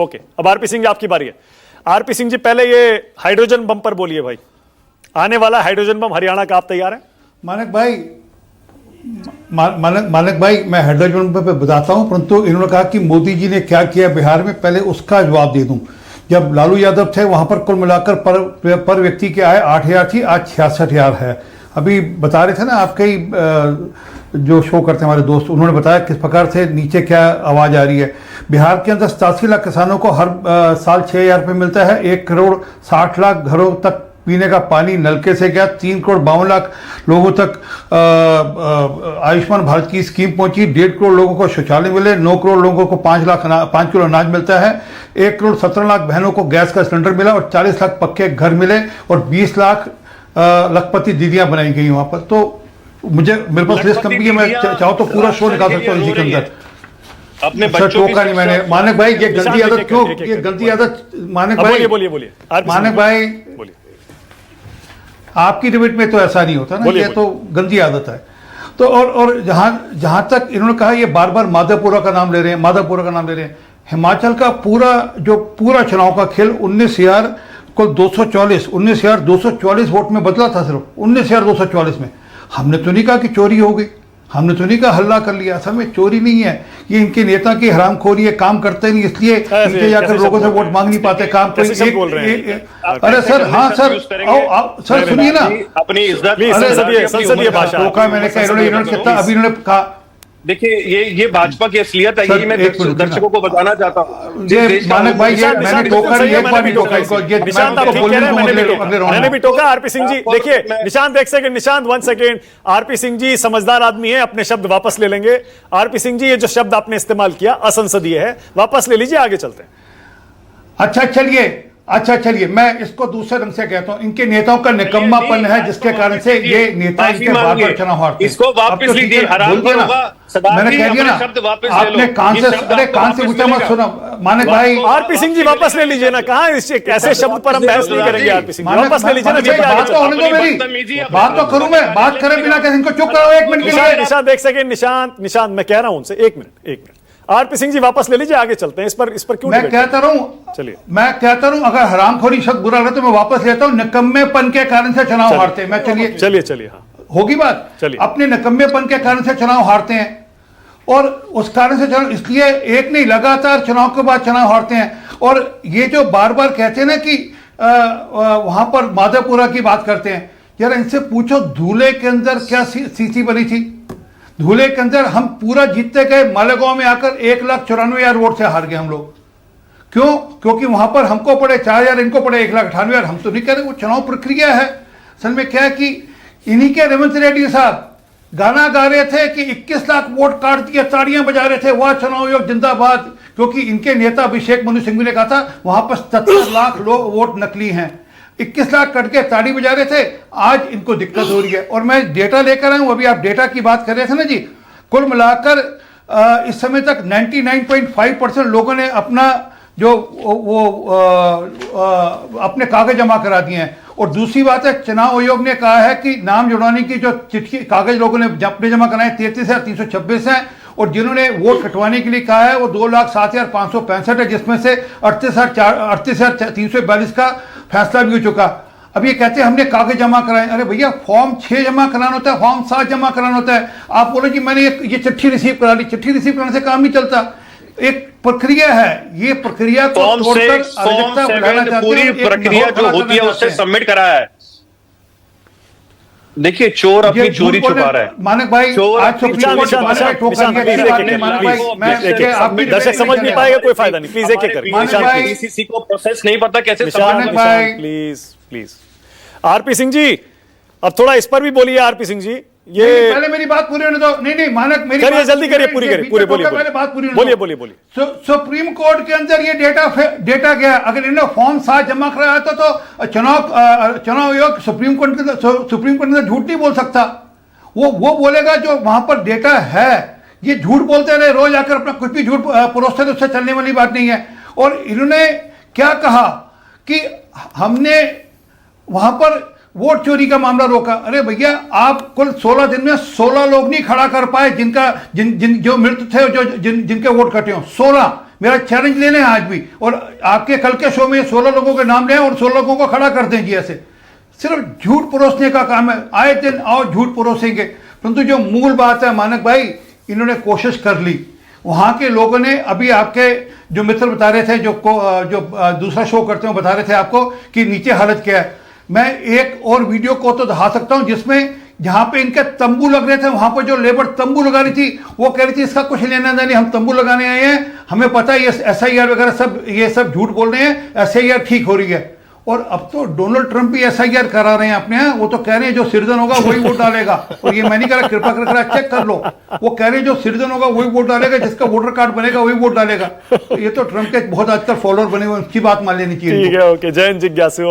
Okay, अब RP Singh जी आपकी बारी है। आरपी सिंह जी पहले ये हाइड्रोजन बम पर बोलिए भाई, आने वाला हाइड्रोजन बम हरियाणा का, आप तैयार हैं? मानक भाई मैं हाइड्रोजन बम पे बताता हूं, परंतु इन्होंने कहा कि मोदी जी ने क्या किया बिहार में, पहले उसका जवाब दे दूं। जब लालू यादव थे वहां पर कुल मिलाकर पर व्यक्ति के आय 8,000 थी, आज 66,000 है। अभी बता रहे थे ना आपके ही जो शो करते हैं हमारे दोस्त, उन्होंने बताया किस प्रकार से नीचे क्या आवाज आ रही है। बिहार के अंदर 87 लाख किसानों को हर साल 6,000 रुपये मिलता है। 1 करोड़ 60 लाख घरों तक पीने का पानी नलके से गया। 3 करोड़ 52 लाख लोगों तक आयुष्मान भारत की स्कीम पहुंची। 1.5 करोड़ लोगों को शौचालय मिले। 9 करोड़ लोगों को 5 किलो अनाज मिलता है। 1 करोड़ 17 लाख बहनों को गैस का सिलेंडर मिला और 40 लाख पक्के घर मिले और 20 लाख लखपति दीदियां बनाई गई वहां पर। तो मेरे पास लिस्ट कम भी है, मैं चाहूँ तो पूरा शो निकाल सकता हूँ इसी के अंदर। अपने बच्चों की नहीं मैंने। मानक भाई ये गंदी आदत क्यों, ये गंदी आदत मानक भाई, बोलिए मानक भाई बोलिए। आपकी डिबेट में तो ऐसा नहीं होता ना, ये तो गंदी आदत है। तो और जहां तक इन्होंने कहा, ये बार बार माधवपुरा का नाम ले रहे हैं, हिमाचल का पूरा चुनाव का खेल 19,244 वोट में बदला था, सिर्फ 19,244 में। हमने तो नहीं कहा कि चोरी हो गई, हमने तो नहीं कहा हल्ला कर लिया। असल में चोरी नहीं है, ये इनके नेता की हरामखोरी है, काम करते नहीं, इसलिए इनके जाकर लोगों से वोट मांग नहीं पाते। काम कोई अरे सर, हाँ सर, सर सुनिए ना अपनी इज्जत, संसदीय भाषा मैंने कहा इन्होंने कितना, अभी इन्होंने कहा। देखिए ये भाजपा की असलियत है, यही मैं दर्शकों को बताना चाहता हूँ। मानक भाई मैंने टोका नहीं, एक बार भी टोका इसको। निशांत आप ठीक कह रहे हैं, मैंने भी टोका। आरपी सिंह जी देखिए, निशांत एक second, Nishant 1 second. R P Singh ji समझदार आदमी है, अपने शब्द वापस ले लेंगे। आरपी सिंह जी, ये जो शब्द आपने इस्तेमाल किया असंसदीय है, वापस ले लीजिए, आगे चलते हैं। अच्छा चलिए, मैं इसको दूसरे ढंग से कहता हूँ, इनके नेताओं का निकम्मापन है जिसके कारण से ये नेता इनके बार-बार चुनाव हारते हैं। इसको वापस लीजिए, मैंने कह दिया ना, आपने कान से पूछा मत सुना। मानक भाई, आरपी सिंह जी वापस ले लीजिए ना, कहां ऐसे शब्द पर हम बहस नहीं करेंगे। आरपी सिंह वापस ले लीजिए ना, बात तो होने दो मेरी, बात तो करूं मैं, बात करे बिना कैसे इनको चुप कराओ 1 मिनट के लिए। निशांत एक सेकंड, निशांत मैं कह रहा हूं उनसे 1 मिनट। आरपी सिंह जी वापस ले लीजिए, आगे चलते हैं। इस पर क्यों मैं कहता रहूं, अगर हरामखोरी शब्द बुरा लगे तो मैं वापस लेता हूं। निकम्मेपन के कारण से चुनाव हारते हैं। मैं चलिए हाँ, होगी बात। चलिए, अपने निकम्मेपन के कारण से चुनाव हारते हैं और उस कारण से चुनाव, इसलिए एक नहीं, लगातार चुनाव के बाद चुनाव हारते हैं। और ये जो बार बार कहते हैं ना कि वहां पर माधवपुरा की बात करते हैं, यार इनसे पूछो धूले के अंदर क्या स्थिति बनी थी। धूले के अंदर हम पूरा जीतते गए, मालेगांव में आकर 1,94,000 वोट से हार गए हम लोग। क्यों? क्योंकि वहां पर हमको पड़े 4,000, इनको पड़े 1,98,000। हम तो नहीं कह रहे, वो चुनाव प्रक्रिया है। असल में क्या है कि इन्हीं के रेवंत रेड्डी साहब गाना गा रहे थे कि 21 लाख वोट काट दिए, ताड़ियां बजा रहे थे, वाह चुनाव आयोग जिंदाबाद। क्योंकि इनके नेता अभिषेक मनु सिंघवी ने कहा था वहां पर 77 लाख लोग वोट नकली हैं। 21 लाख कट के ताड़ी बजा रहे थे, आज इनको दिक्कत हो रही है। और मैं डेटा लेकर आया हूं, अभी आप डेटा की बात कर रहे थे ना जी। कुल मिलाकर इस समय तक 99.5% लोगों ने अपना जो अपने कागज जमा करा दिए हैं। और दूसरी बात है, चुनाव आयोग ने कहा है कि नाम जुड़वाने की जो चिट्ठी कागज लोगों ने अपने जमा कराए 33,326 हैं और जिन्होंने वोट कटवाने के लिए कहा है वो 2,07,565 है, जिसमें से 38,342 का फैसला भी हो चुका। अब ये कहते हैं हमने कागज जमा कराए। अरे भैया, फॉर्म 6 जमा कराना होता है, फॉर्म 7 जमा कराना होता है। आप बोलो जी मैंने ये चिट्ठी रिसीव करा ली, चिट्ठी रिसीव कराने से काम नहीं चलता। एक प्रक्रिया है, ये प्रक्रिया को तोड़कर अराजकता बढ़ाना चाहते हैं। पूरी प्रक्रिया जो होती है उससे सबमिट कराया है। देखिए, चोर अपनी चोरी छुपा रहा है। मानक भाई, दर्शक समझ नहीं पाएगा, कोई फायदा नहीं, प्लीज एक किसी को प्रोसेस नहीं पता कैसे। प्लीज आरपी सिंह जी, अब थोड़ा इस पर भी बोलिए। आरपी सिंह जी, ये पहले मेरी बात पूरी होने दो। नहीं मानक, मेरी करिए, जल्दी करिए, पूरी करिए, पूरे पहले बात पूरी बोलिए। सुप्रीम कोर्ट के अंदर ये डेटा गया। अगर इन्होंने फॉर्म 7 जमा कराया था तो चुनाव आयोग सुप्रीम कोर्ट के अंदर झूठ नहीं बोल सकता। वो बोलेगा जो वहां पर डेटा है। ये झूठ बोलते रहे, रोज आकर अपना कुछ भी झूठ परोसते रहे, उससे चलने वाली बात नहीं है। और इन्होंने क्या कहा कि हमने वहां पर वोट चोरी का मामला रोका। अरे भैया, आप कुल 16 दिन में 16 लोग नहीं खड़ा कर पाए जो मृत थे, जिनके वोट कटे हो। 16 मेरा चैलेंज लेने हैं आज भी, और आपके कल के शो में 16 लोगों के नाम लें और 16 लोगों को खड़ा कर दें जी। ऐसे सिर्फ झूठ परोसने का काम है, आए दिन आओ झूठ परोसेंगे। परंतु जो मूल बात है मानक भाई, इन्होंने कोशिश कर ली, वहां के लोगों ने, अभी आपके जो मित्र बता रहे थे, जो दूसरा शो करते हैं बता रहे थे आपको कि नीचे हालत क्या है। मैं एक और वीडियो को तो दिखा सकता हूं जिसमें जहां पे इनके तंबू लग रहे थे, वहां पर जो लेबर तंबू लगा रही थी वो कह रही थी इसका कुछ लेना देना नहीं, हम तंबू लगाने आए हैं, हमें पता है ये SIR वगैरह सब ये सब झूठ बोल रहे हैं, SIR ठीक हो रही है। और अब तो डोनाल्ड ट्रंप भी SIR करा रहे हैं अपने यहाँ, वो तो कह रहे हैं जो सिटीजन होगा वही वोट डालेगा। और ये मैं नहीं कह रहा, कृपा कर चेक कर लो, वो कह रहे हैं जो सिटीजन होगा वही वोट डालेगा, जिसका वोटर कार्ड बनेगा वही वोट डालेगा। तो ये तो ट्रंप के बहुत आजकल फॉलोअर बने हुए, उसकी बात मान लेनी चाहिए। ठीक है, ओके, जय हिंद जिज्ञासु।